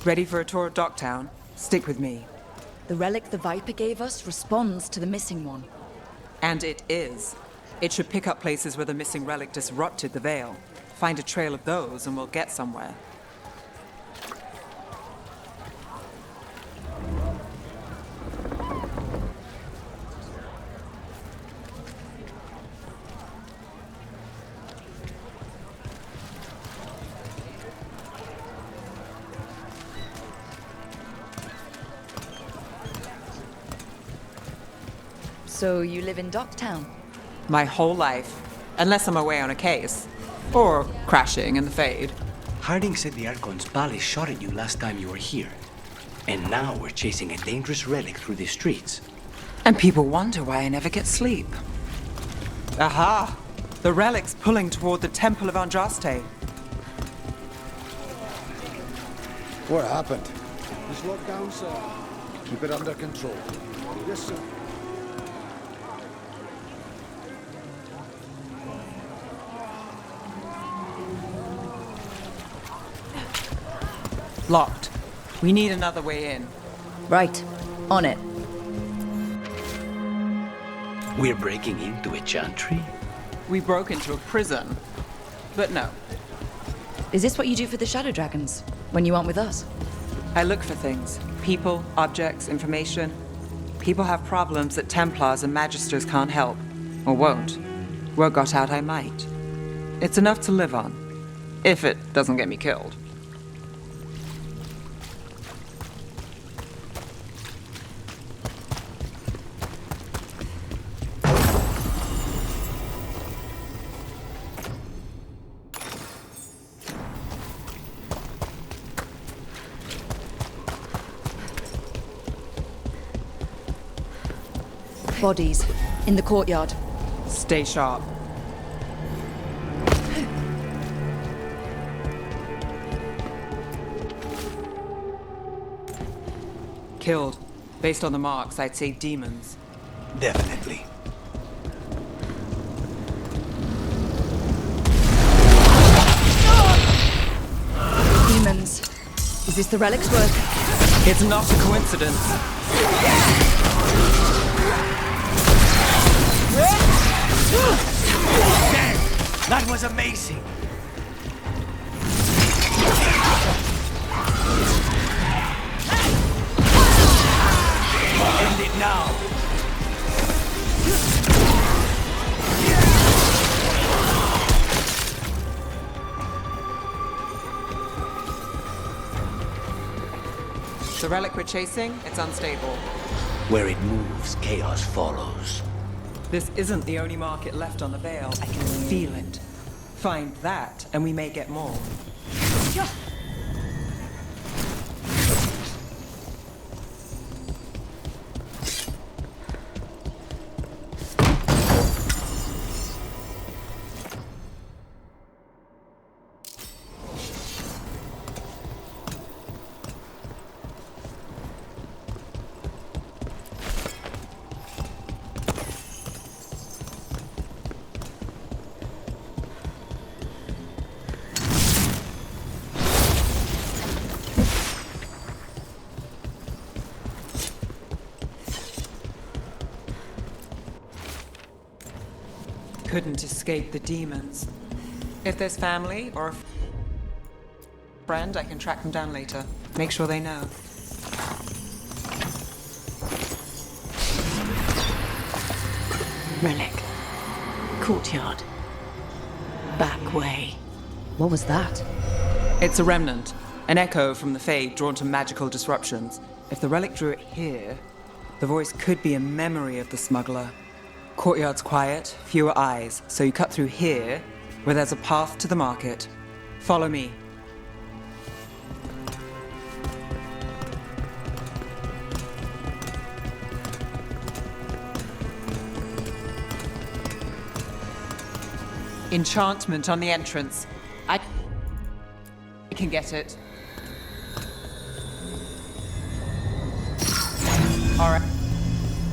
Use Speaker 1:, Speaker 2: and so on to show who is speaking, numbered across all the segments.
Speaker 1: Ready for a tour of Docktown? Stick with me.
Speaker 2: The relic the Viper gave us responds to the missing one.
Speaker 1: And it is. It should pick up places where the missing relic disrupted the Veil. Find a trail of those and we'll get somewhere.
Speaker 2: So you live in Docktown?
Speaker 1: My whole life. Unless I'm away on a case. Or crashing in the Fade.
Speaker 3: Harding said the Archon's palace shot at you last time you were here. And now we're chasing a dangerous relic through the streets.
Speaker 1: And people wonder why I never get sleep. Aha! The relic's pulling toward the Temple of Andraste.
Speaker 4: What happened? He's locked down, sir. Keep it under control. Yes, sir.
Speaker 1: Locked. We need another way in.
Speaker 2: Right. On it.
Speaker 3: We're breaking into a chantry?
Speaker 1: We broke into a prison. But no.
Speaker 2: Is this what you do for the Shadow Dragons? When you aren't with us?
Speaker 1: I look for things. People, objects, information. People have problems that Templars and Magisters can't help. Or won't. Word got out I might. It's enough to live on. If it doesn't get me killed.
Speaker 2: Bodies. In the courtyard.
Speaker 1: Stay sharp. Killed. Based on the marks, I'd say demons.
Speaker 3: Definitely.
Speaker 2: Demons. Is this the relic's work?
Speaker 1: It's not a coincidence.
Speaker 3: Damn! That was amazing! End it now!
Speaker 1: The relic we're chasing, it's unstable.
Speaker 3: Where it moves, chaos follows.
Speaker 1: This isn't the only market left on the Veil. I can feel it. Find that, and we may get more. Couldn't escape the demons. If there's family or a friend, I can track them down later. Make sure they know.
Speaker 5: Relic. Courtyard. Back way.
Speaker 2: What was that?
Speaker 1: It's a remnant. An echo from the Fade drawn to magical disruptions. If the relic drew it here, the voice could be a memory of the smuggler. Courtyard's quiet, fewer eyes, so you cut through here, where there's a path to the market. Follow me. Enchantment on the entrance. I can get it. All right.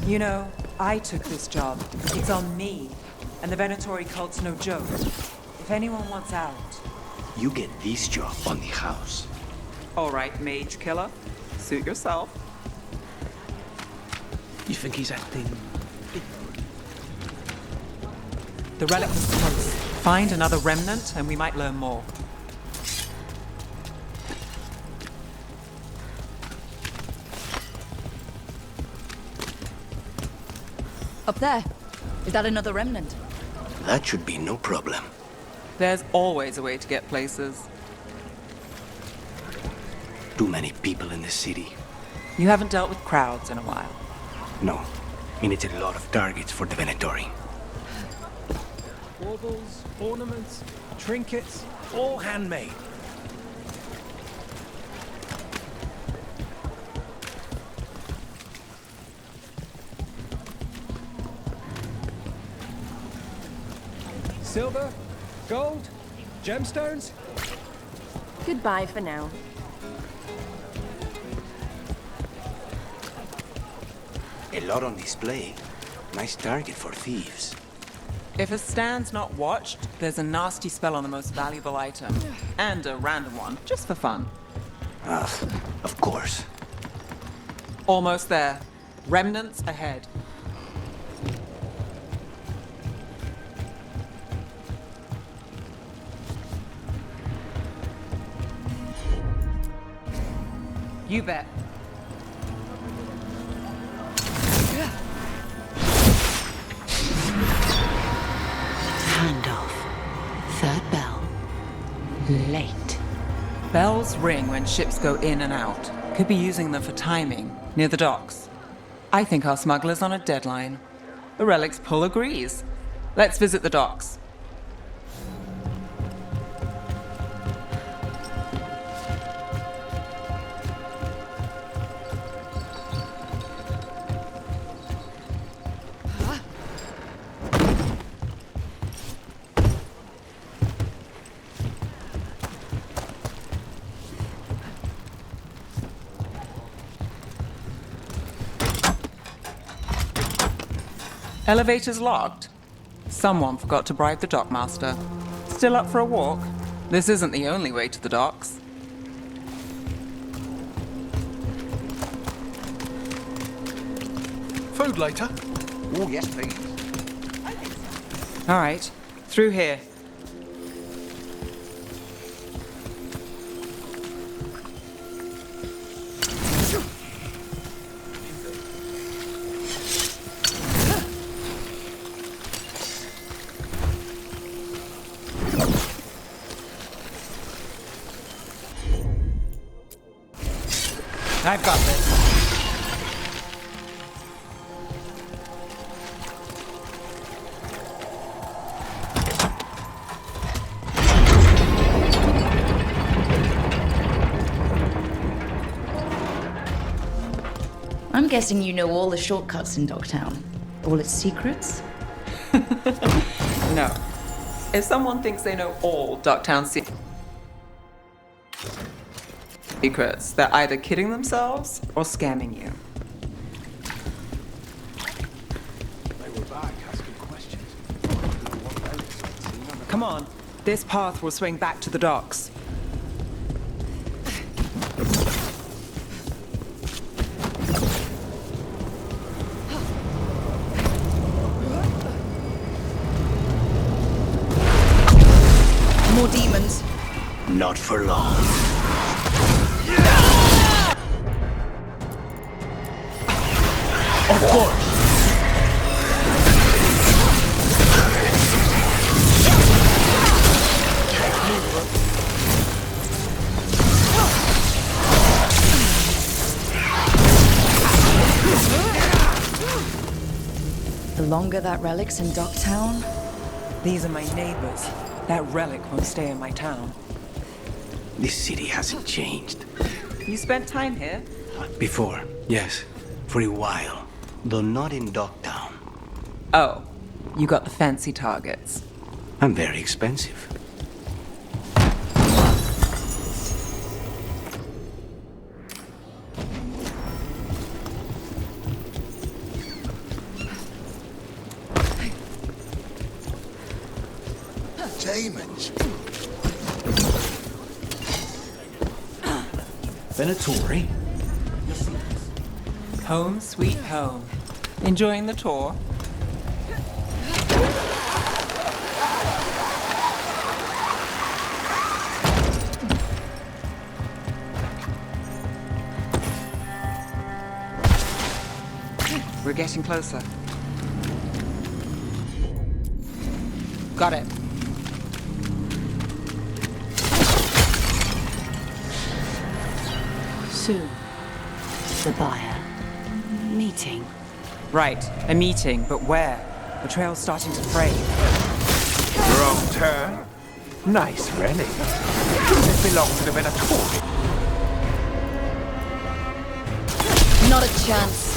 Speaker 1: You know, I took this job. It's on me. And the Venatori cult's no joke. If anyone wants out...
Speaker 3: You get this job on the house.
Speaker 1: All right, mage killer. Suit yourself.
Speaker 6: You think he's acting?
Speaker 1: The relic was close. Find another remnant and we might learn more.
Speaker 2: Up there. Is that another remnant?
Speaker 3: That should be no problem.
Speaker 1: There's always a way to get places.
Speaker 3: Too many people in the city.
Speaker 1: You haven't dealt with crowds in a while.
Speaker 3: No, and it's a lot of targets for the Venatori.
Speaker 6: Baubles, ornaments, trinkets, all handmade. Silver, gold, gemstones.
Speaker 5: Goodbye for now.
Speaker 3: A lot on display. Nice target for thieves.
Speaker 1: If a stand's not watched, there's a nasty spell on the most valuable item. And a random one, just for fun.
Speaker 3: Of course.
Speaker 1: Almost there. Remnants ahead. You bet.
Speaker 5: Handoff. Third bell. Late.
Speaker 1: Bells ring when ships go in and out. Could be using them for timing, near the docks. I think our smuggler's on a deadline. The relic's pull agrees. Let's visit the docks. Elevator's locked. Someone forgot to bribe the dockmaster. Still up for a walk? This isn't the only way to the docks.
Speaker 6: Food later.
Speaker 4: Oh, yes, please.
Speaker 1: All right, through here. I've got this.
Speaker 2: I'm guessing you know all the shortcuts in Dogtown. All its secrets?
Speaker 1: No. If someone thinks they know all Ducktown secrets, they're either kidding themselves or scamming you.
Speaker 6: They were back asking questions.
Speaker 1: Come on. This path will swing back to the docks.
Speaker 2: More demons.
Speaker 3: Not for long.
Speaker 6: Of course.
Speaker 2: The longer that relic's in Dogtown,
Speaker 1: These are my neighbors. That relic won't stay in my town.
Speaker 3: This city hasn't changed.
Speaker 1: You spent time here?
Speaker 3: Before, yes. For a while. Though not in Dogtown.
Speaker 1: Oh, you got the fancy targets.
Speaker 3: I'm very expensive.
Speaker 4: Diamonds.
Speaker 3: Venatori?
Speaker 1: Home sweet home. Enjoying the tour? We're getting closer. Got it.
Speaker 5: Soon. The buyer. Meeting.
Speaker 1: Right, a meeting, but where? The trail's starting to fray.
Speaker 6: Wrong turn. Nice relic. Does it belong to the Venatori?
Speaker 2: Not a chance.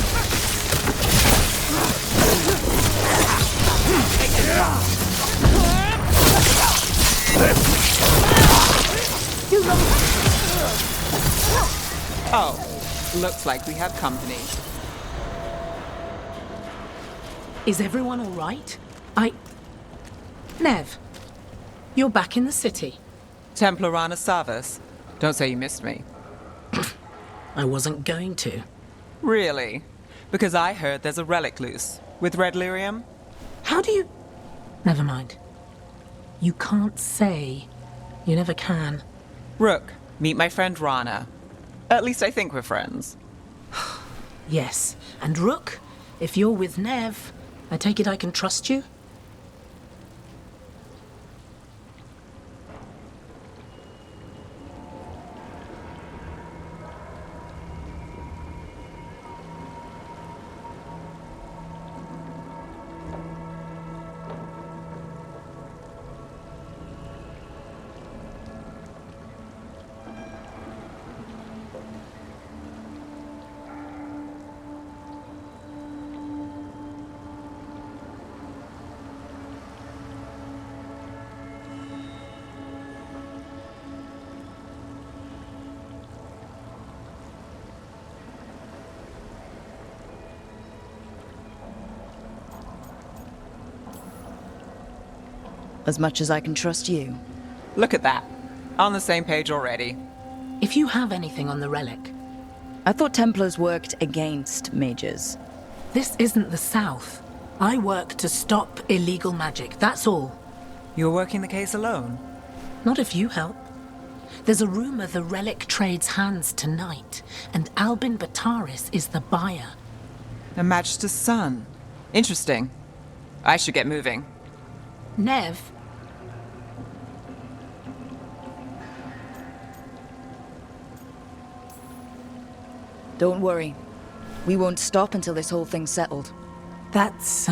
Speaker 1: Oh, looks like we have company.
Speaker 7: Is everyone all right? Nev, you're back in the city.
Speaker 1: Templar Rana Savas. Don't say you missed me.
Speaker 7: I wasn't going to.
Speaker 1: Really? Because I heard there's a relic loose. With red lyrium?
Speaker 7: How do you... Never mind. You can't say. You never can.
Speaker 1: Rook, meet my friend Rana. At least I think we're friends.
Speaker 7: Yes, and Rook, if you're with Nev, I take it I can trust you?
Speaker 2: As much as I can trust you.
Speaker 1: Look at that. On the same page already.
Speaker 7: If you have anything on the relic,
Speaker 2: I thought Templars worked against mages.
Speaker 7: this isn't the South. I work to stop illegal magic, that's all.
Speaker 1: You're working the case alone?
Speaker 7: Not if you help. There's a rumor the relic trades hands tonight, and Albin Bataris is the buyer.
Speaker 1: A Magister's son. Interesting. I should get moving.
Speaker 7: Nev,
Speaker 2: Don't worry. We won't stop until this whole thing's settled.
Speaker 7: that's,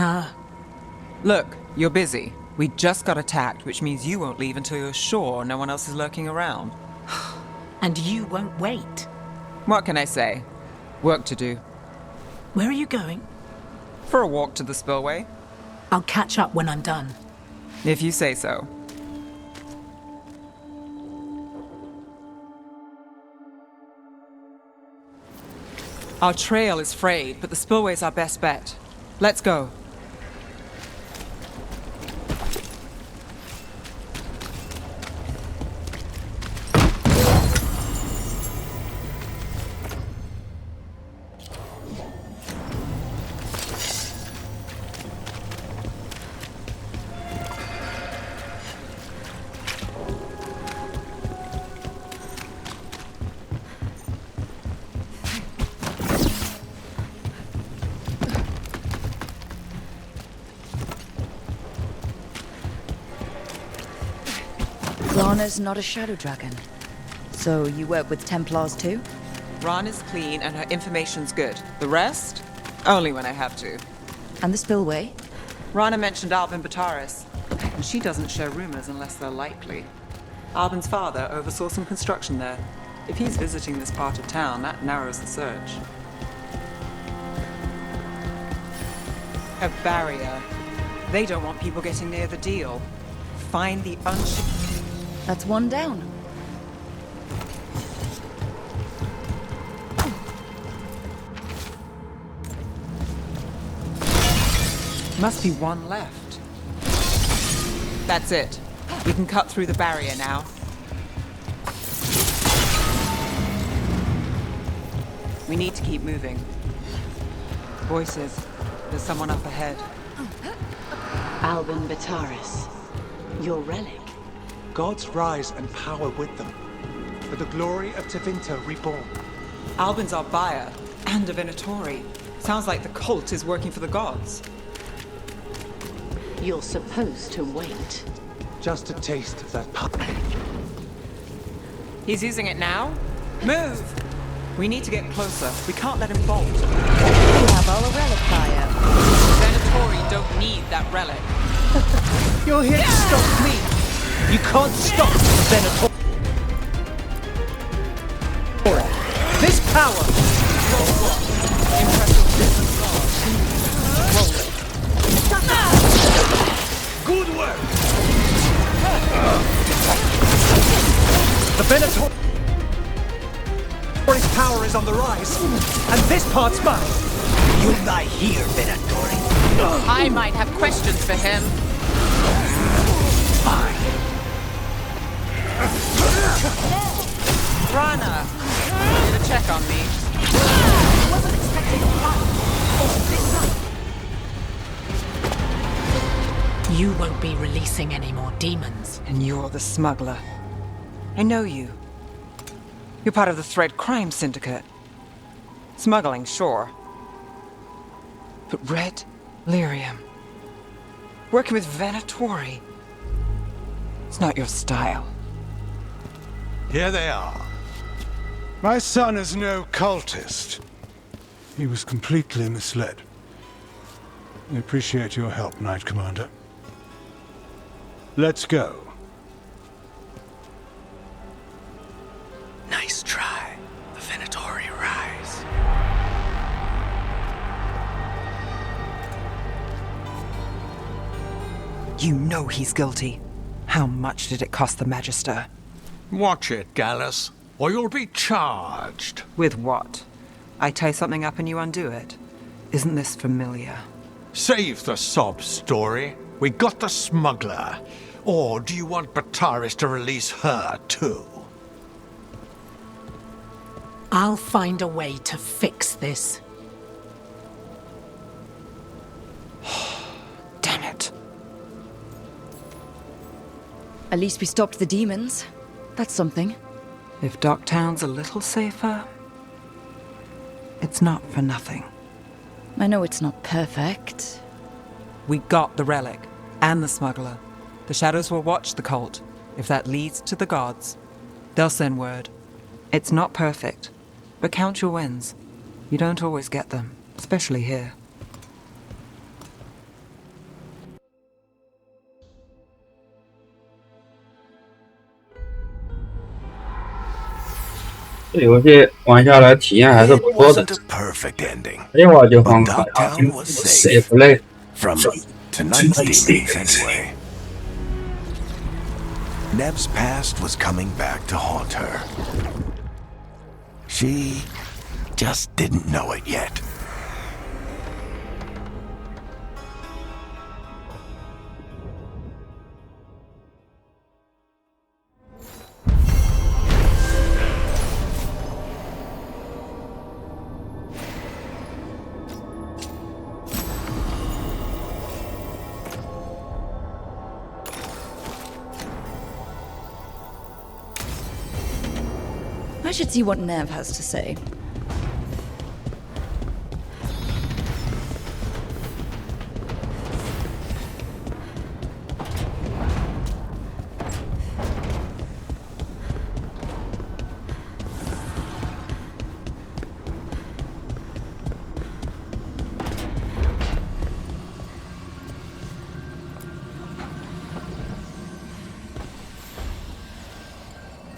Speaker 1: Look, you're busy. We just got attacked, which means you won't leave until you're sure no one else is lurking around.
Speaker 7: and you won't wait.
Speaker 1: What can I say? Work to do.
Speaker 7: Where are you going?
Speaker 1: For a walk to the spillway?
Speaker 7: I'll catch up when I'm done.
Speaker 1: If you say so. Our trail is frayed, but the spillway's our best bet. Let's go.
Speaker 2: Rana's not a shadow dragon. So you work with Templars too?
Speaker 1: Ran is clean and her information's good. The rest? Only when I have to.
Speaker 2: And the spillway?
Speaker 1: Rana mentioned Albin Bataris, and she doesn't share rumors unless they're likely. Albin's father oversaw some construction there. If he's visiting this part of town, that narrows the search. A barrier. They don't want people getting near the deal. Find the
Speaker 2: That's one down.
Speaker 1: Must be one left. That's it. We can cut through the barrier now. We need to keep moving. Voices. There's someone up ahead.
Speaker 5: Albin Bataris. Your relic.
Speaker 8: Gods rise and power with them. For the glory of Tevinter reborn.
Speaker 1: Albin's our buyer, and a Venatori. Sounds like the cult is working for the gods.
Speaker 5: You're supposed to wait.
Speaker 8: Just a taste of that power.
Speaker 1: He's using it now? Move! We need to get closer. We can't let him bolt.
Speaker 2: We have our relic buyer.
Speaker 1: Venatori don't need that relic.
Speaker 8: You're here to stop me! You can't stop Venator. This power!
Speaker 1: Impressive business laws. Roll it.
Speaker 8: Good work! The Venatori's power is on the rise, and this part's mine.
Speaker 3: You lie here, Venatori.
Speaker 1: I might have questions for him.
Speaker 3: Fine.
Speaker 1: Rana, need a check on me.
Speaker 7: Wasn't expecting a fight. You won't be releasing any more demons.
Speaker 1: And you're the smuggler. I know you. You're part of the Thread Crime Syndicate. Smuggling, sure. But Red Lyrium. Working with Venatori. It's not your style.
Speaker 4: Here they are. My son is no cultist. He was completely misled. I appreciate your help, Knight Commander. Let's go.
Speaker 3: Nice try. The Venatori rise.
Speaker 1: You know he's guilty. How much did it cost the Magister?
Speaker 9: Watch it, Gallus, or you'll be charged.
Speaker 1: With what? I tie something up and you undo it. Isn't this familiar?
Speaker 9: Save the sob story. We got the smuggler. Or do you want Bataris to release her, too?
Speaker 7: I'll find a way to fix this.
Speaker 1: Damn it.
Speaker 2: At least we stopped the demons. That's something.
Speaker 1: If Docktown's a little safer, it's not for nothing.
Speaker 2: I know it's not perfect.
Speaker 1: We got the relic, and the smuggler. The Shadows will watch the cult. If that leads to the gods, they'll send word. It's not perfect, but count your wins. You don't always get them, especially here.
Speaker 10: 这游戏玩下来体验还是不错的。
Speaker 3: Wasn't a perfect ending.
Speaker 10: 另外就放
Speaker 3: But
Speaker 10: 卡
Speaker 3: Ducktown was
Speaker 10: 谁
Speaker 3: safe
Speaker 10: 不累？
Speaker 3: from tonight's demons anyway. Nev's past was coming back to haunt her. She just didn't know it yet.
Speaker 2: I should see what Nev has to say.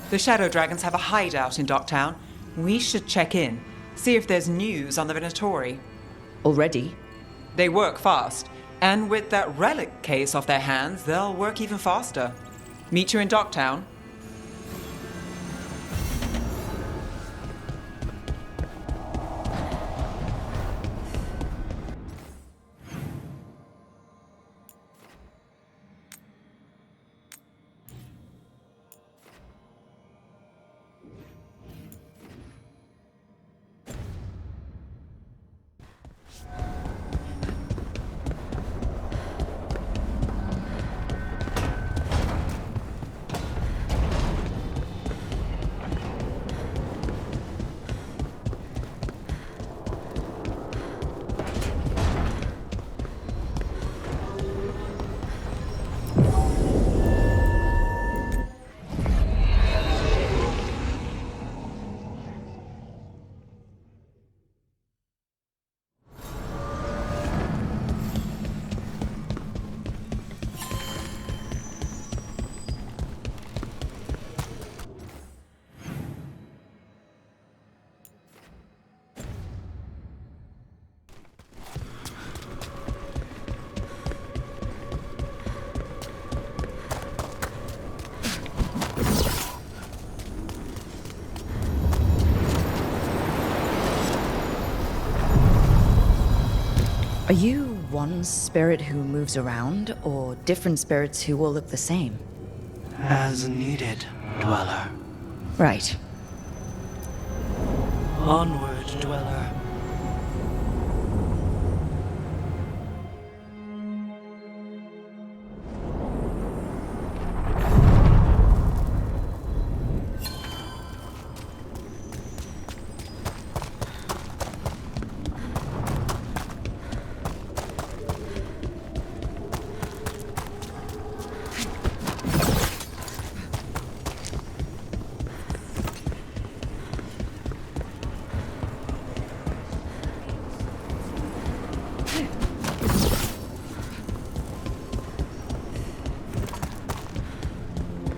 Speaker 1: The Shadow Dragons have a hideout in Docktown. We should check in, see if there's news on the Venatori.
Speaker 2: Already?
Speaker 1: They work fast, and with that relic case off their hands, they'll work even faster. Meet you in Docktown.
Speaker 2: Are you one spirit who moves around, or different spirits who all look the same?
Speaker 3: As needed, Dweller.
Speaker 2: Right.
Speaker 3: Onward, Dweller.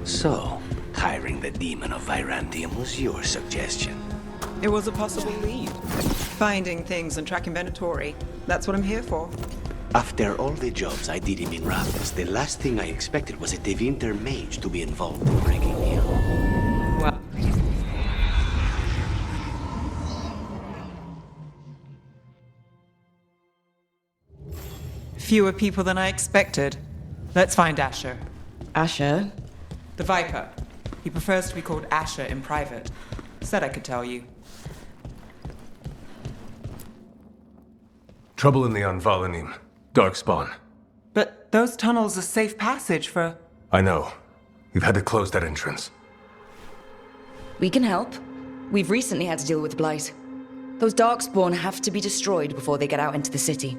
Speaker 3: So, hiring the demon of Virantium was your suggestion.
Speaker 1: It was a possible lead. Finding things and tracking Venatori. That's what I'm here for.
Speaker 3: After all the jobs I did in Raffles, the last thing I expected was a Tevinter mage to be involved in breaking me out.
Speaker 1: Well, fewer people than I expected. Let's find Asher.
Speaker 2: Asher?
Speaker 1: The Viper. He prefers to be called Asher in private. Said I could tell you.
Speaker 11: Trouble in the Anvalanim. Darkspawn.
Speaker 1: But those tunnels are safe passage for...
Speaker 11: I know. You've had to close that entrance.
Speaker 2: We can help. We've recently had to deal with Blight. Those Darkspawn have to be destroyed before they get out into the city.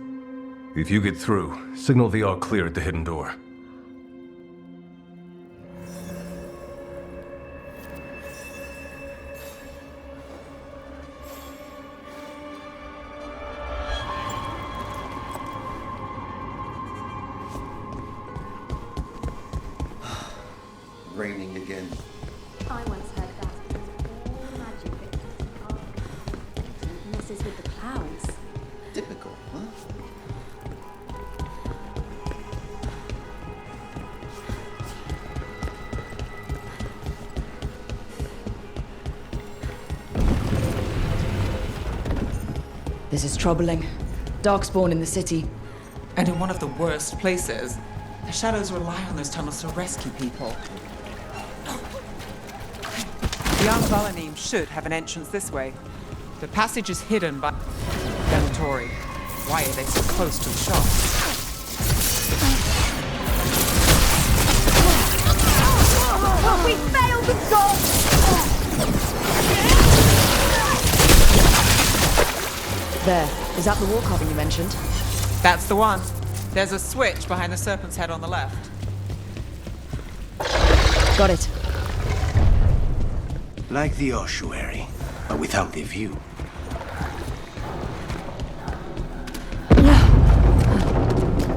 Speaker 11: If you get through, signal the all clear at the hidden door.
Speaker 12: Raining again.
Speaker 13: I once heard that all magic messes with the clouds.
Speaker 12: Typical, huh?
Speaker 2: This is troubling. Darkspawn in the city.
Speaker 1: And in one of the worst places. The shadows rely on those tunnels to rescue people. The Anvalanim should have an entrance this way. The passage is hidden by Venatori. Why are they so close to the shop?
Speaker 13: We failed the goal!
Speaker 2: There. Is that the wall carving you mentioned?
Speaker 1: That's the one. There's a switch behind the serpent's head on the left.
Speaker 2: Got it.
Speaker 3: Like the ossuary, but without the view.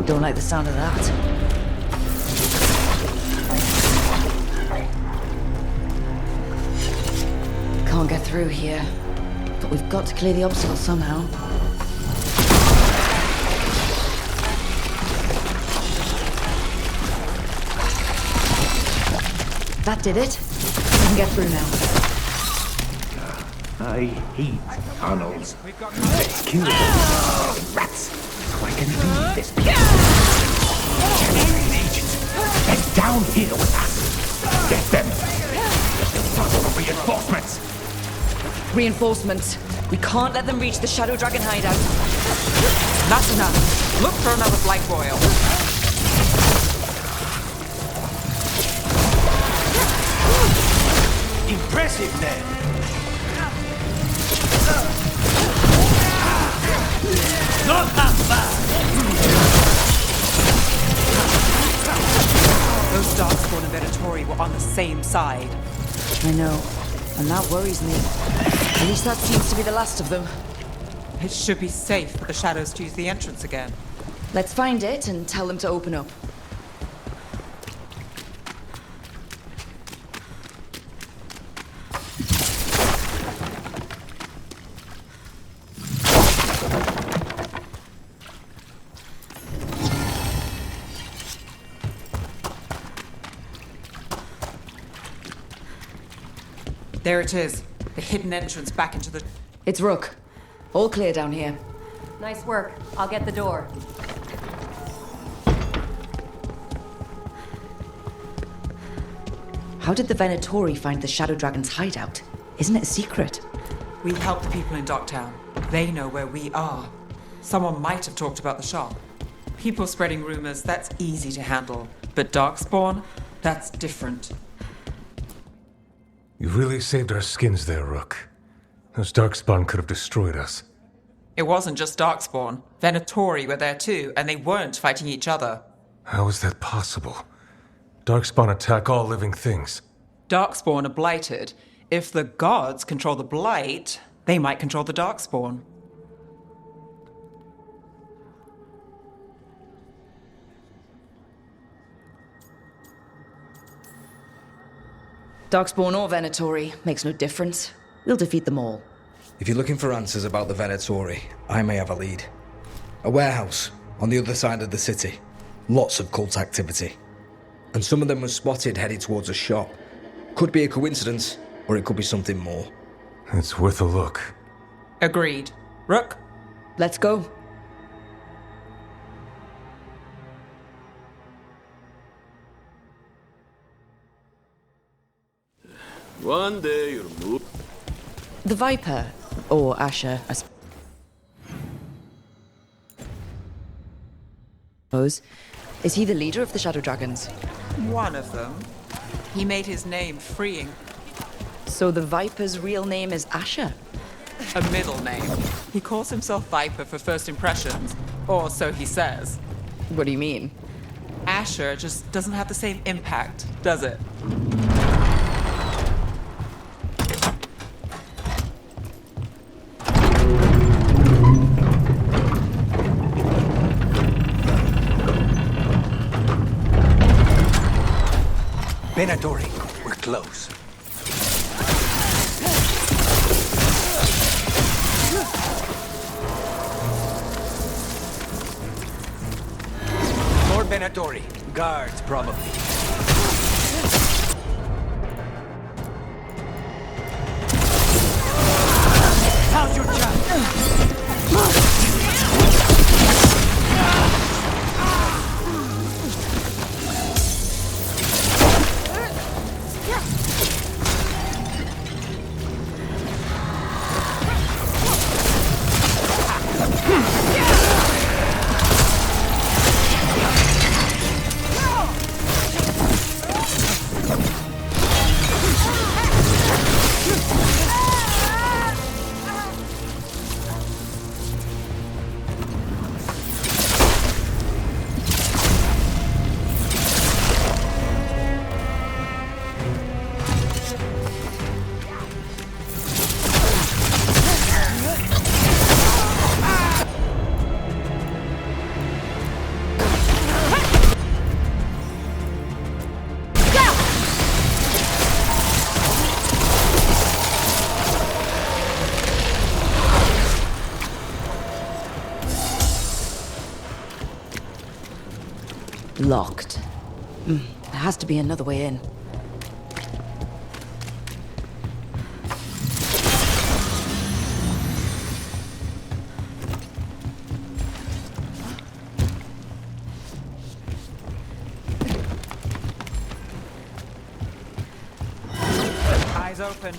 Speaker 2: Don't like the sound of that. Can't get through here. But we've got to clear the obstacle somehow. That did it. We can get through now.
Speaker 6: I hate tunnels. Let's kill them. Rats! So I can leave this place. Agents, they're down here with us. Get them. Reinforcements.
Speaker 2: Reinforcements. We can't let them reach the Shadow Dragon hideout.
Speaker 1: Not enough. Look for another Blight Royal.
Speaker 3: Impressive, then.
Speaker 12: Not that bad!
Speaker 1: Those Darkspawn and Venatori were on the same side.
Speaker 2: I know, and that worries me. At least that seems to be the last of them.
Speaker 1: It should be safe for the shadows to use the entrance again.
Speaker 2: Let's find it and tell them to open up.
Speaker 1: There it is. The hidden entrance back into the...
Speaker 2: It's Rook. All clear down here.
Speaker 14: Nice work. I'll get the door.
Speaker 2: How did the Venatori find the Shadow Dragon's hideout? Isn't it a secret?
Speaker 1: We help the people in Docktown. They know where we are. Someone might have talked about the shop. People spreading rumors, that's easy to handle. But Darkspawn, that's different.
Speaker 11: You really saved our skins there, Rook. Those Darkspawn could have destroyed us.
Speaker 1: It wasn't just Darkspawn. Venatori were there too, and they weren't fighting each other.
Speaker 11: How is that possible? Darkspawn attack all living things.
Speaker 1: Darkspawn are blighted. If the gods control the blight, they might control the Darkspawn.
Speaker 2: Darkspawn or Venatori, makes no difference. We'll defeat them all.
Speaker 15: If you're looking for answers about the Venatori, I may have a lead. A warehouse on the other side of the city. Lots of cult activity. And some of them were spotted headed towards a shop. Could be a coincidence, or it could be something more.
Speaker 11: It's worth a look.
Speaker 1: Agreed. Rook?
Speaker 2: Let's go.
Speaker 16: One day you'll move.
Speaker 2: The Viper, or Asher, I suppose. Is he the leader of the Shadow Dragons?
Speaker 1: One of them. He made his name freeing.
Speaker 2: So the Viper's real name is Asher?
Speaker 1: A middle name. He calls himself Viper for first impressions, or so he says.
Speaker 2: What do you mean?
Speaker 1: Asher just doesn't have the same impact, does it?
Speaker 3: Venatori, we're close. More Venatori. Guards, probably. How's your job?
Speaker 2: Locked. There has to be another way in.
Speaker 1: Eyes open.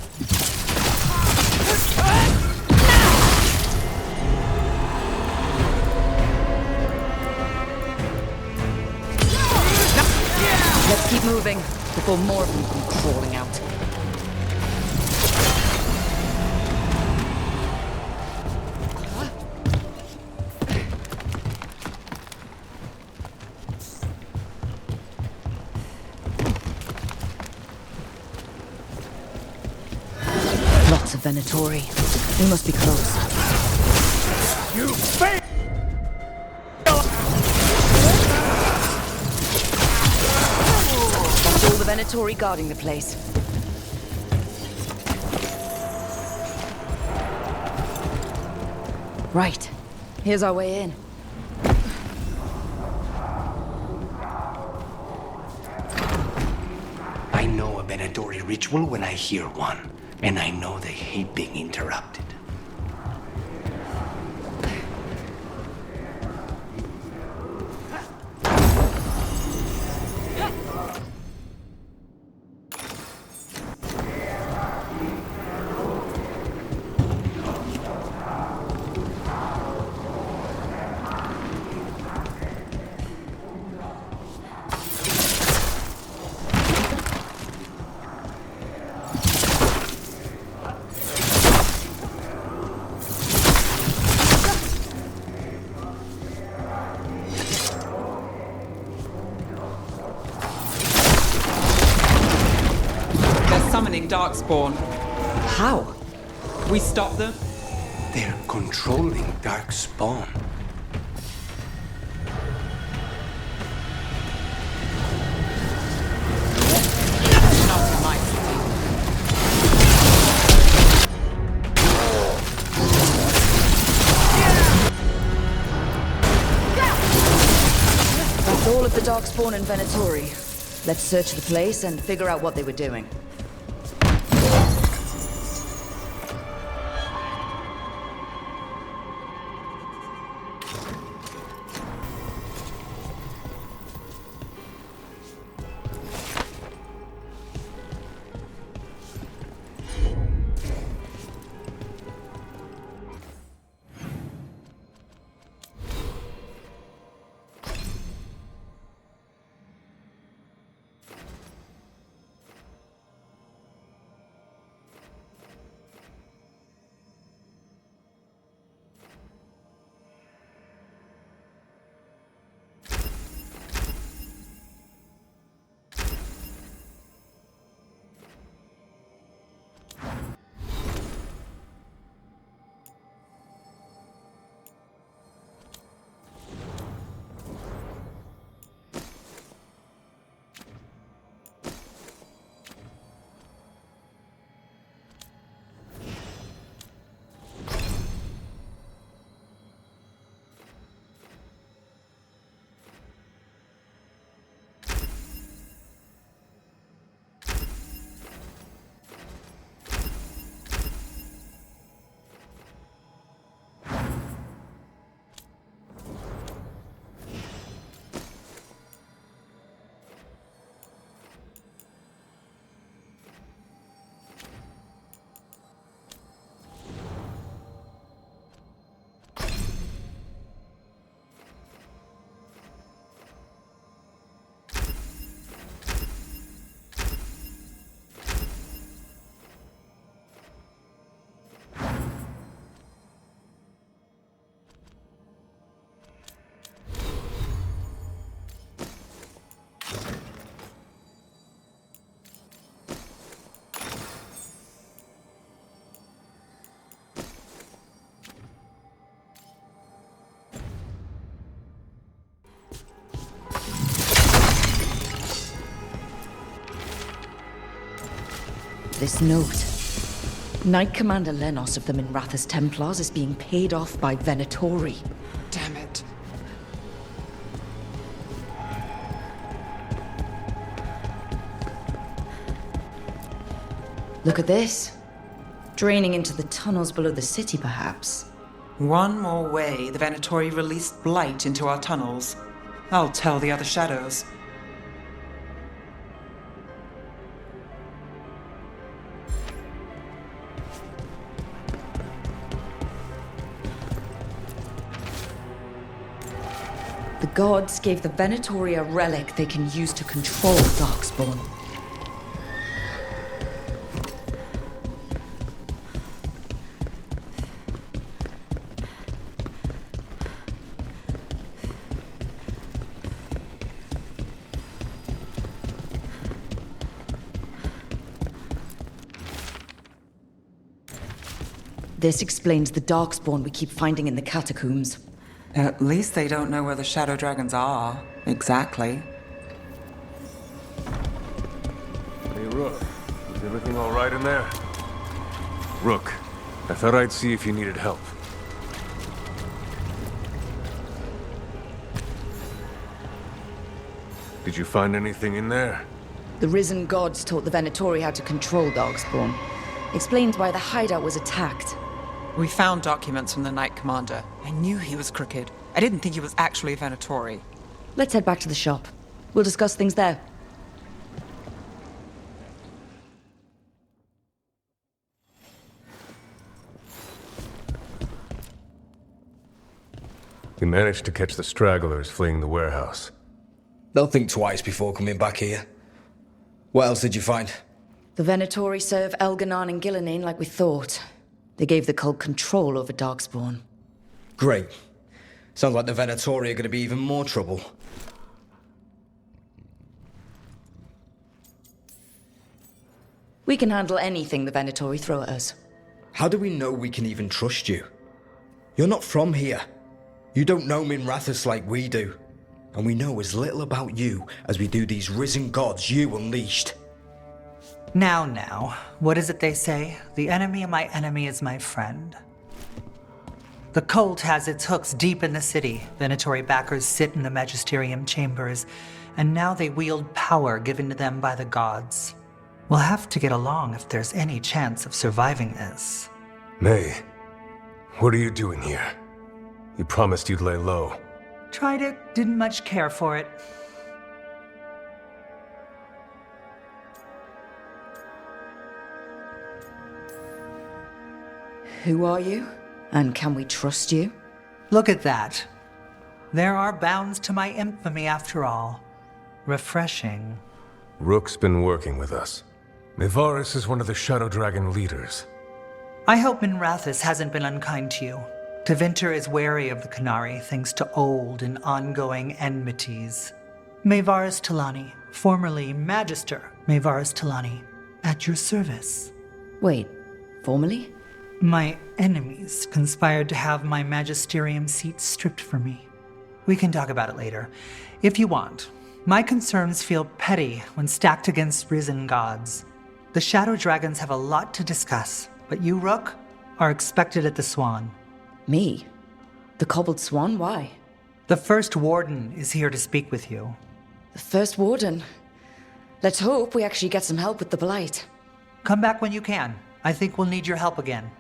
Speaker 2: Let's keep moving before more of them come crawling out. Lots of Venatori. We must be close.
Speaker 16: You fail!
Speaker 2: That's all the Venatori guarding the place. Right. Here's our way in.
Speaker 3: I know a Venatori ritual when I hear one, and I know they hate being interrupted.
Speaker 1: Summoning Darkspawn.
Speaker 2: How?
Speaker 1: We stop them?
Speaker 3: They're controlling Darkspawn.
Speaker 1: Not my
Speaker 2: That's all of the Darkspawn and Venatori. Let's search the place and figure out what they were doing. This note. Knight Commander Lenos of the Minrathous Templars is being paid off by Venatori.
Speaker 1: Damn it.
Speaker 2: Look at this. Draining into the tunnels below the city, perhaps.
Speaker 1: One more way the Venatori released blight into our tunnels. I'll tell the other shadows.
Speaker 2: The gods gave the Venatori a relic they can use to control Darkspawn. This explains the Darkspawn we keep finding in the catacombs.
Speaker 1: At least they don't know where the Shadow Dragons are, exactly.
Speaker 11: Hey, Rook. Is everything all right in there? Rook, I thought I'd see if you needed help. Did you find anything in there?
Speaker 2: The risen gods taught the Venatori how to control Darkspawn. Explains why the hideout was attacked.
Speaker 1: We found documents from the Knight Commander. I knew he was crooked. I didn't think he was actually a Venatori.
Speaker 2: Let's head back to the shop. We'll discuss things there.
Speaker 11: We managed to catch the stragglers fleeing the warehouse.
Speaker 15: They'll think twice before coming back here. What else did you find?
Speaker 2: The Venatori serve Elganon and Gillenane like we thought. They gave the cult control over Darkspawn.
Speaker 15: Great. Sounds like the Venatori are going to be even more trouble.
Speaker 2: We can handle anything the Venatori throw at us.
Speaker 15: How do we know we can even trust you? You're not from here. You don't know Minrathous like we do. And we know as little about you as we do these risen gods you unleashed.
Speaker 17: Now, what is it they say? The enemy of my enemy is my friend. The cult has its hooks deep in the city. Venatori backers sit in the Magisterium chambers, and now they wield power given to them by the gods. We'll have to get along if there's any chance of surviving this.
Speaker 11: May, what are you doing here? You promised you'd lay low.
Speaker 17: Tried it, didn't much care for it.
Speaker 2: Who are you? And can we trust you?
Speaker 17: Look at that. There are bounds to my infamy after all. Refreshing.
Speaker 11: Rook's been working with us. Mevaris is one of the Shadow Dragon leaders.
Speaker 17: I hope Minrathous hasn't been unkind to you. Tevinter is wary of the Qunari thanks to old and ongoing enmities. Mevaris Talani, formerly Magister Mevaris Talani, at your service.
Speaker 2: Wait, formerly?
Speaker 17: My enemies conspired to have my magisterium seat stripped from me. We can talk about it later, if you want. My concerns feel petty when stacked against risen gods. The Shadow Dragons have a lot to discuss, but you, Rook, are expected at the Swan.
Speaker 2: Me? The Cobbled Swan? Why?
Speaker 17: The First Warden is here to speak with you.
Speaker 2: The First Warden? Let's hope we actually get some help with the Blight.
Speaker 17: Come back when you can. I think we'll need your help again.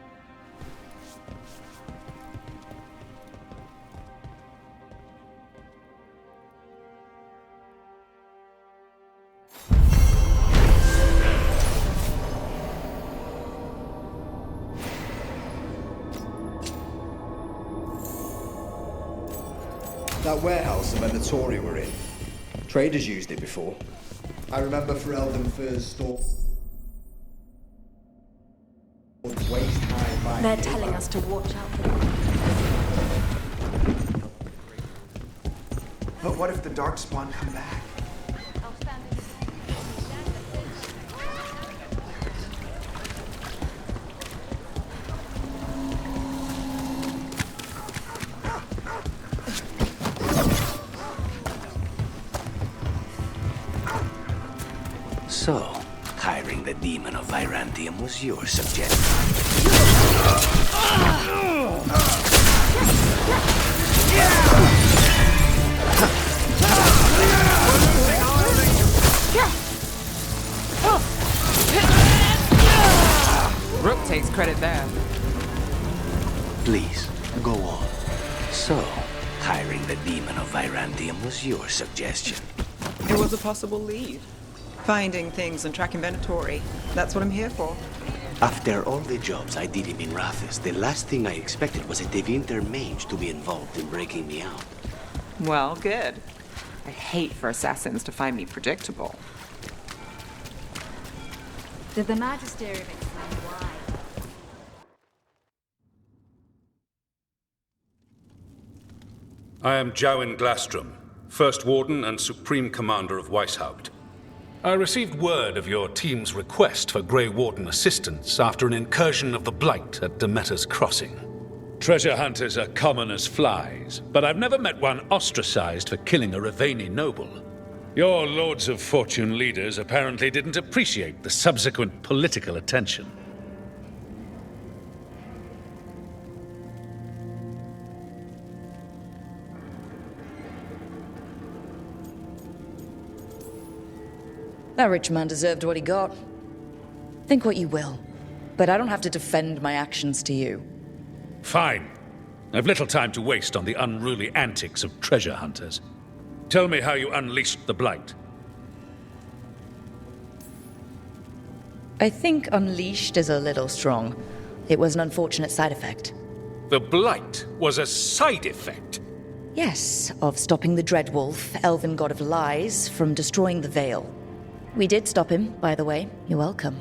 Speaker 15: That warehouse the Venatori were in. Traders used it before. I remember Ferelden Fur's store. Waist-high.
Speaker 13: They're telling us to watch out for them.
Speaker 18: But what if the Darkspawn come back?
Speaker 3: So, hiring the demon of Virantium was your suggestion.
Speaker 1: Rook takes credit there.
Speaker 3: Please, go on. So, hiring the demon of Virantium was your suggestion.
Speaker 1: It was a possible lead. Finding things and tracking Venatori. That's what I'm here for.
Speaker 3: After all the jobs I did in Minrathous, the last thing I expected was a Tevinter mage to be involved in breaking me out.
Speaker 1: Well, good. I hate for assassins to find me predictable.
Speaker 13: Did the Magisterium explain why?
Speaker 19: I am Jowin Glastrom, First Warden and Supreme Commander of Weishaupt. I received word of your team's request for Grey Warden assistance after an incursion of the Blight at Demeter's Crossing. Treasure hunters are common as flies, but I've never met one ostracized for killing a Raveni noble. Your Lords of Fortune leaders apparently didn't appreciate the subsequent political attention.
Speaker 2: That rich man deserved what he got. Think what you will, but I don't have to defend my actions to you.
Speaker 19: Fine. I've little time to waste on the unruly antics of treasure hunters. Tell me how you unleashed the Blight.
Speaker 2: I think unleashed is a little strong. It was an unfortunate side effect.
Speaker 19: The Blight was a side effect.
Speaker 2: Yes, of stopping the Dreadwolf, elven god of lies, from destroying the Veil. We did stop him, by the way. You're welcome.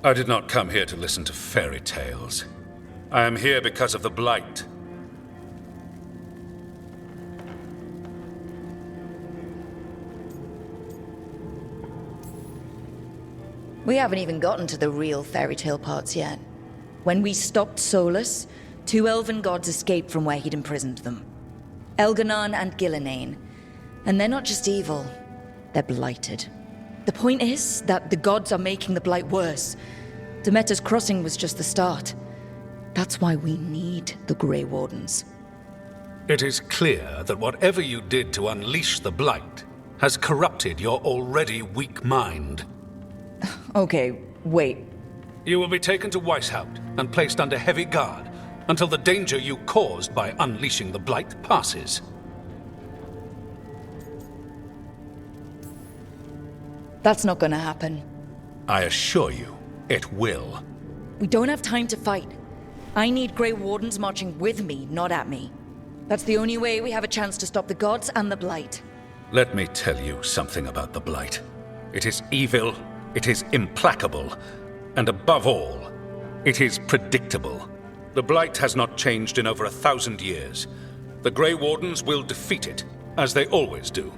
Speaker 19: I did not come here to listen to fairy tales. I am here because of the Blight.
Speaker 2: We haven't even gotten to the real fairy tale parts yet. When we stopped Solus, 2 elven gods escaped from where he'd imprisoned them. Elganon and Gillenane. And they're not just evil, they're blighted. The point is that the gods are making the Blight worse. Demeter's Crossing was just the start. That's why we need the Grey Wardens.
Speaker 19: It is clear that whatever you did to unleash the Blight has corrupted your already weak mind.
Speaker 2: Okay, wait.
Speaker 19: You will be taken to Weishaupt and placed under heavy guard until the danger you caused by unleashing the Blight passes.
Speaker 2: That's not gonna happen.
Speaker 19: I assure you, it will.
Speaker 2: We don't have time to fight. I need Grey Wardens marching with me, not at me. That's the only way we have a chance to stop the gods and the Blight.
Speaker 19: Let me tell you something about the Blight. It is evil, it is implacable, and above all, it is predictable. The Blight has not changed in over 1,000 years. The Grey Wardens will defeat it, as they always do.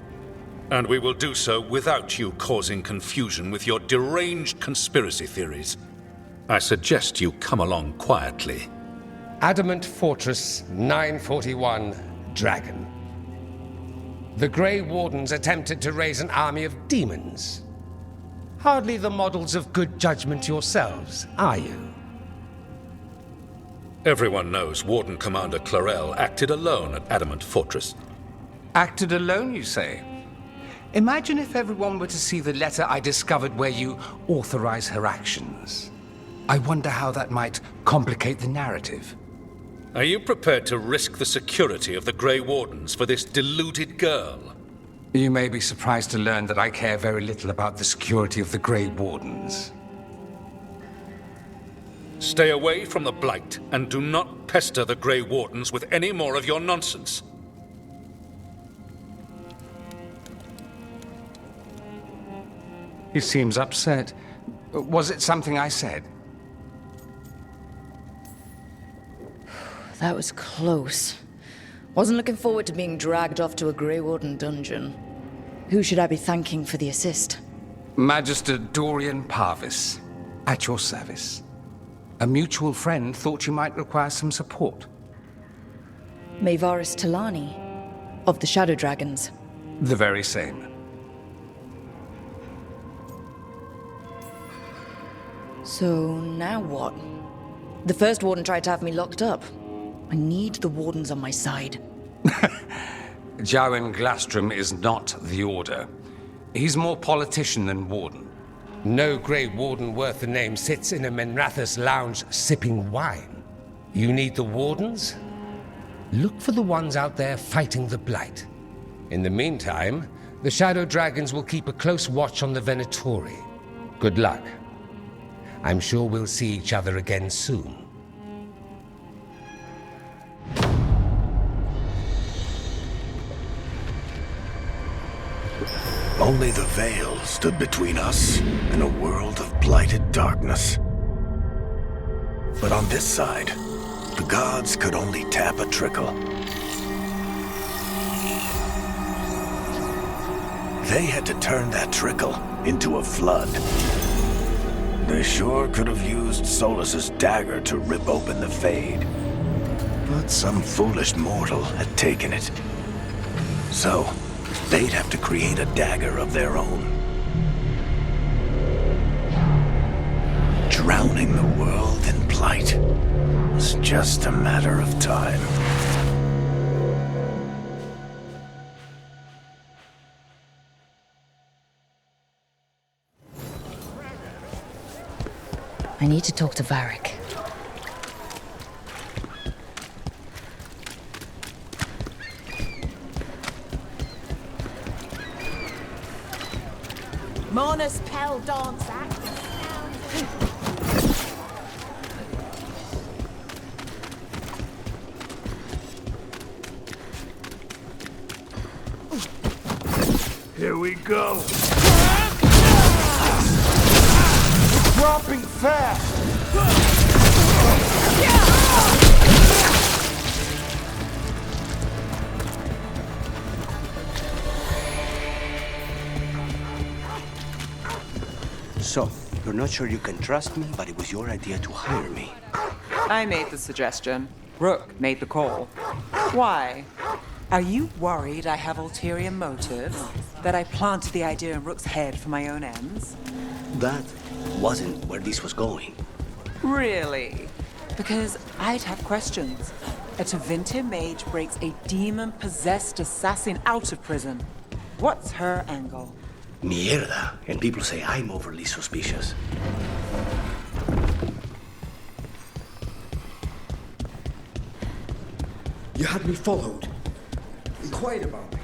Speaker 19: And we will do so without you causing confusion with your deranged conspiracy theories. I suggest you come along quietly.
Speaker 20: Adamant Fortress 941, Dragon. The Grey Wardens attempted to raise an army of demons. Hardly the models of good judgment yourselves, are you?
Speaker 19: Everyone knows Warden Commander Clarel acted alone at Adamant Fortress.
Speaker 20: Acted alone, you say? Imagine if everyone were to see the letter I discovered where you authorize her actions. I wonder how that might complicate the narrative.
Speaker 19: Are you prepared to risk the security of the Grey Wardens for this deluded girl?
Speaker 20: You may be surprised to learn that I care very little about the security of the Grey Wardens.
Speaker 19: Stay away from the Blight, and do not pester the Grey Wardens with any more of your nonsense.
Speaker 20: He seems upset. Was it something I said?
Speaker 2: That was close. Wasn't looking forward to being dragged off to a Grey Warden dungeon. Who should I be thanking for the assist?
Speaker 20: Magister Dorian Parvis, at your service. A mutual friend thought you might require some support.
Speaker 2: Maevaris Talani, of the Shadow Dragons.
Speaker 20: The very same.
Speaker 2: So now what? The first warden tried to have me locked up. I need the wardens on my side.
Speaker 20: Jowen Glastrom is not the Order. He's more politician than warden. No Grey Warden worth the name sits in a Menrathus lounge sipping wine. You need the wardens? Look for the ones out there fighting the Blight. In the meantime, the Shadow Dragons will keep a close watch on the Venatori. Good luck. I'm sure we'll see each other again soon.
Speaker 21: Only the Veil stood between us and a world of blighted darkness. But on this side, the gods could only tap a trickle. They had to turn that trickle into a flood. They sure could have used Solus's dagger to rip open the Fade. But some foolish mortal had taken it. So, they'd have to create a dagger of their own. Drowning the world in blight was just a matter of time.
Speaker 2: I need to talk to Varric.
Speaker 22: Monas Pel Dance Act.
Speaker 11: we go.
Speaker 16: Dropping fast.
Speaker 3: So, you're not sure you can trust me, but it was your idea to hire me.
Speaker 1: I made the suggestion. Rook made the call. Why? Are you worried I have ulterior motives? That I planted the idea in Rook's head for my own ends?
Speaker 3: That wasn't where this was going.
Speaker 1: Really? Because I'd have questions. A Tevinter mage breaks a demon-possessed assassin out of prison. What's her angle?
Speaker 3: Mierda. And people say I'm overly suspicious.
Speaker 15: You had me followed. Inquired about me.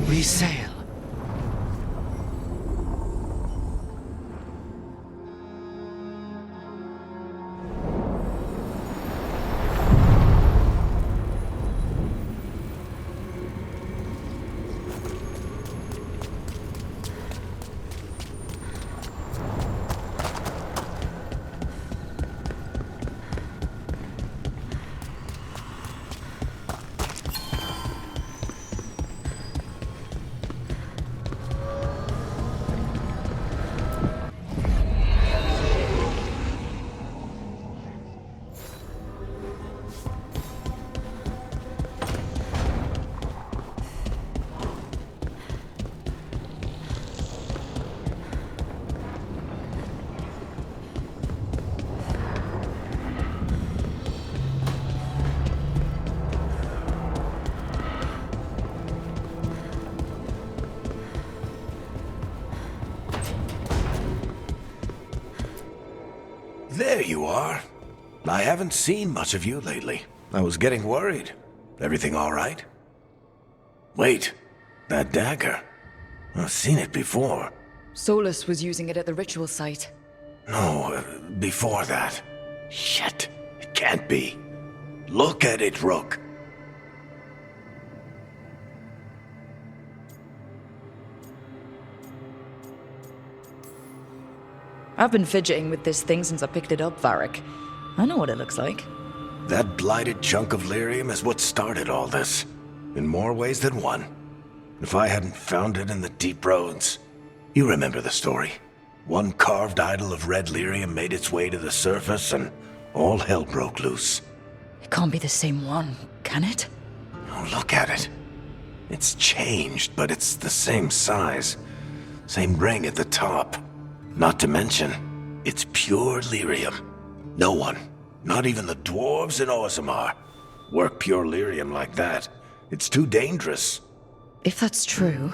Speaker 3: We sail.
Speaker 21: There you are. I haven't seen much of you lately. I was getting worried. Everything all right? Wait, that dagger. I've seen it before.
Speaker 2: Solus was using it at the ritual site.
Speaker 21: No, before that. Shit, it can't be. Look at it, Rook.
Speaker 2: I've been fidgeting with this thing since I picked it up, Varric. I know what it looks like.
Speaker 21: That blighted chunk of lyrium is what started all this. In more ways than one. If I hadn't found it in the deep roads. You remember the story. One carved idol of red lyrium made its way to the surface and all hell broke loose.
Speaker 2: It can't be the same one, can it?
Speaker 21: Oh, look at it. It's changed, but it's the same size. Same ring at the top. Not to mention, it's pure lyrium. No one, not even the dwarves in Orzammar, work pure lyrium like that. It's too dangerous.
Speaker 2: If that's true,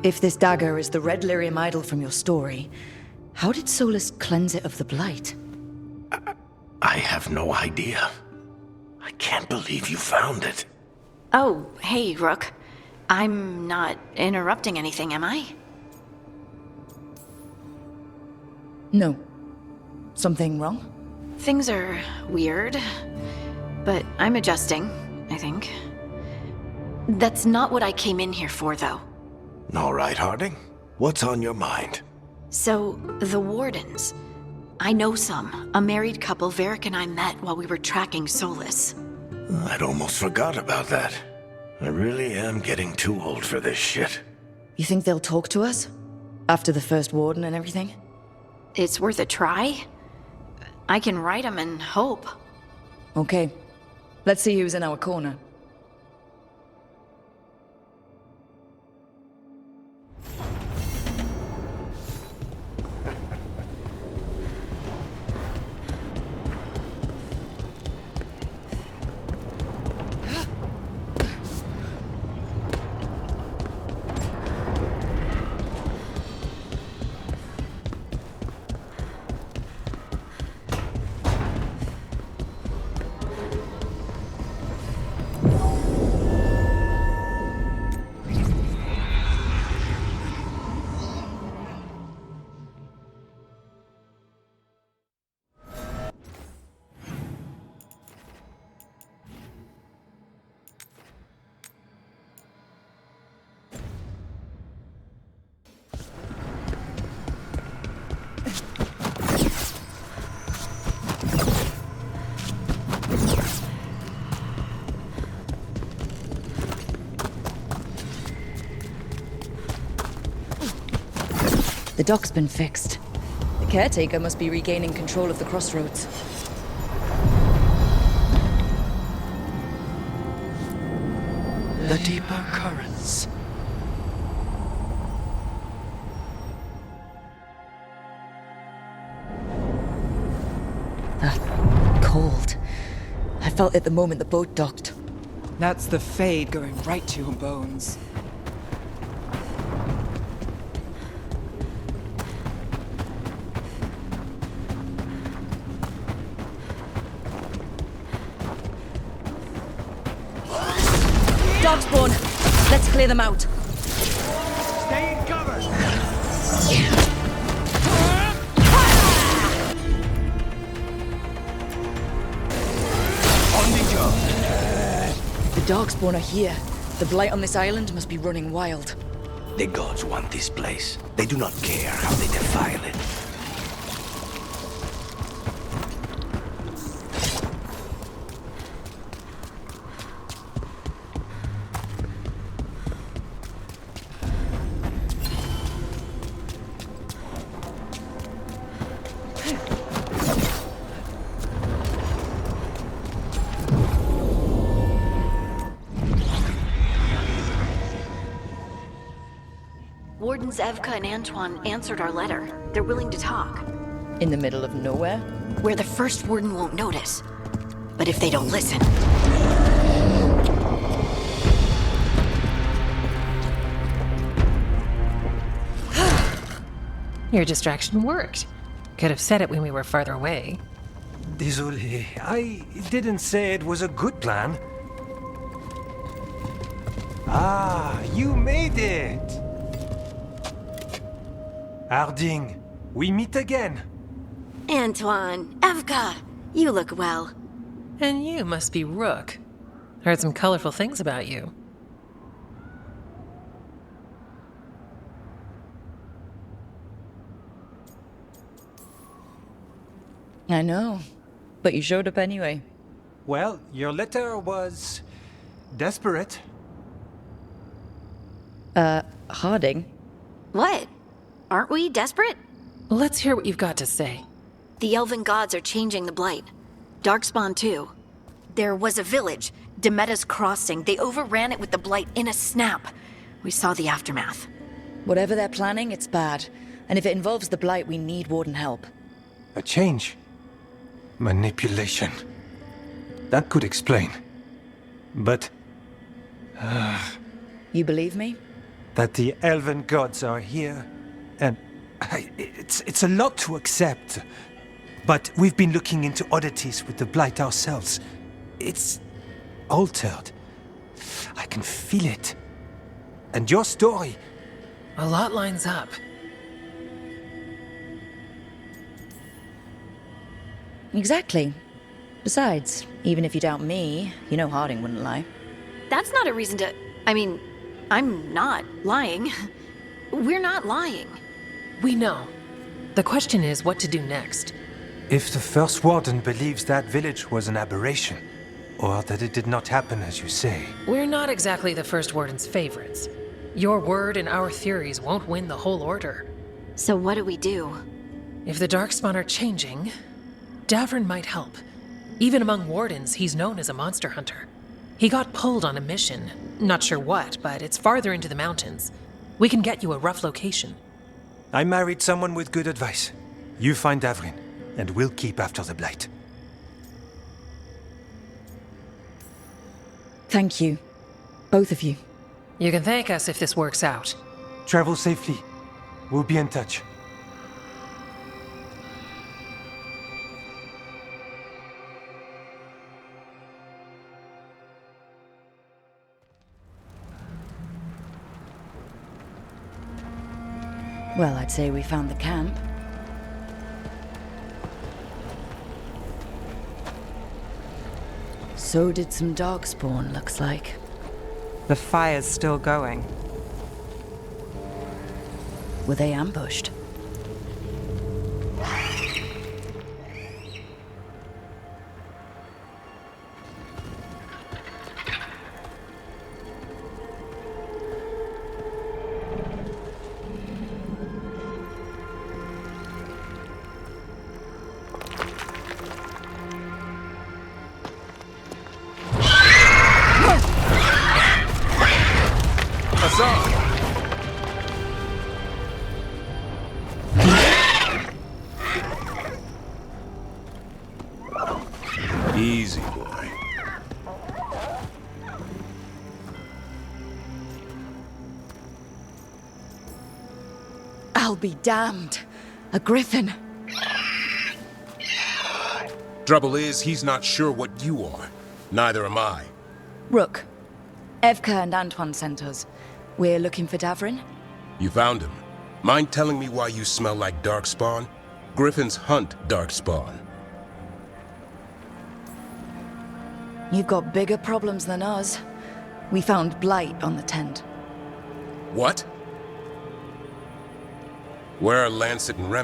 Speaker 2: if this dagger is the red lyrium idol from your story, how did Solus cleanse it of the blight?
Speaker 21: I have no idea. I can't believe you found it.
Speaker 5: Oh, hey, Rook. I'm not interrupting anything, am I?
Speaker 2: No. Something wrong?
Speaker 5: Things are weird, but I'm adjusting, I think. That's not what I came in here for, though.
Speaker 21: All right, Harding. What's on your mind?
Speaker 5: So, the Wardens. I know some. A married couple Varric and I met while we were tracking Solus.
Speaker 21: I'd almost forgot about that. I really am getting too old for this shit.
Speaker 2: You think they'll talk to us? After the first warden and everything?
Speaker 5: It's worth a try. I can write them and hope.
Speaker 2: Okay. Let's see who's in our corner. The dock's been fixed. The caretaker must be regaining control of the crossroads.
Speaker 3: The deeper currents.
Speaker 2: Cold. I felt it the moment the boat docked.
Speaker 1: That's the Fade going right to your bones.
Speaker 2: Darkspawn! Let's clear them out.
Speaker 16: Stay in cover!
Speaker 21: On the job.
Speaker 2: The Darkspawn are here. The blight on this island must be running wild.
Speaker 3: The gods want this place. They do not care how they defile it.
Speaker 5: Wardens Evka and Antoine answered our letter. They're willing to talk.
Speaker 2: In the middle of nowhere?
Speaker 5: Where the first warden won't notice. But if they don't listen...
Speaker 4: Your distraction worked. Could have said it when we were farther away.
Speaker 8: Désolé, I didn't say it was a good plan. Ah, you made it! Harding, we meet again.
Speaker 5: Antoine, Evka, you look well.
Speaker 4: And you must be Rook. Heard some colorful things about you.
Speaker 2: I know, but you showed up anyway.
Speaker 8: Well, your letter was desperate.
Speaker 2: Harding?
Speaker 5: What? Aren't we desperate?
Speaker 4: Let's hear what you've got to say.
Speaker 5: The elven gods are changing the blight. Darkspawn too. There was a village, Demeta's Crossing. They overran it with the blight in a snap. We saw the aftermath.
Speaker 2: Whatever they're planning, it's bad. And if it involves the blight, we need warden help.
Speaker 8: A change. Manipulation. That could explain. But...
Speaker 2: You believe me?
Speaker 8: that the elven gods are here, and it's a lot to accept. But we've been looking into oddities with the blight ourselves. It's altered. I can feel it. And your story...
Speaker 4: A lot lines up.
Speaker 2: Exactly. Besides, even if you doubt me, you know Harding wouldn't lie.
Speaker 5: That's not a reason to... I mean, I'm not lying. We're not lying.
Speaker 4: We know. The question is what to do next.
Speaker 8: If the First Warden believes that village was an aberration, Or that it did not happen as you say.
Speaker 4: We're not exactly the First Warden's favorites. Your word and our theories won't win the whole order.
Speaker 5: So what do we do?
Speaker 4: If the Darkspawn are changing, Davrin might help. Even among Wardens, he's known as a monster hunter. He got pulled on a mission. Not sure what, but it's farther into the mountains. We can get you a rough location.
Speaker 8: I married someone with good advice. You find Davrin, and we'll keep after the Blight.
Speaker 2: Thank you. Both of you.
Speaker 4: You can thank us if this works out.
Speaker 8: Travel safely. We'll be in touch.
Speaker 2: Well, I'd say we found the camp. So did some Darkspawn, looks like.
Speaker 1: The fire's still going.
Speaker 2: Were they ambushed?
Speaker 11: Easy, boy.
Speaker 2: I'll be damned. A griffin.
Speaker 7: Trouble is, he's not sure what you are. Neither am I.
Speaker 2: Rook. Evka and Antoine sent us. We're looking for Davrin.
Speaker 7: You found him. Mind telling me why you smell like Darkspawn? Griffins hunt Darkspawn.
Speaker 2: You've got bigger problems than us. We found blight on the tent.
Speaker 7: What? Where are Lancet and Rem?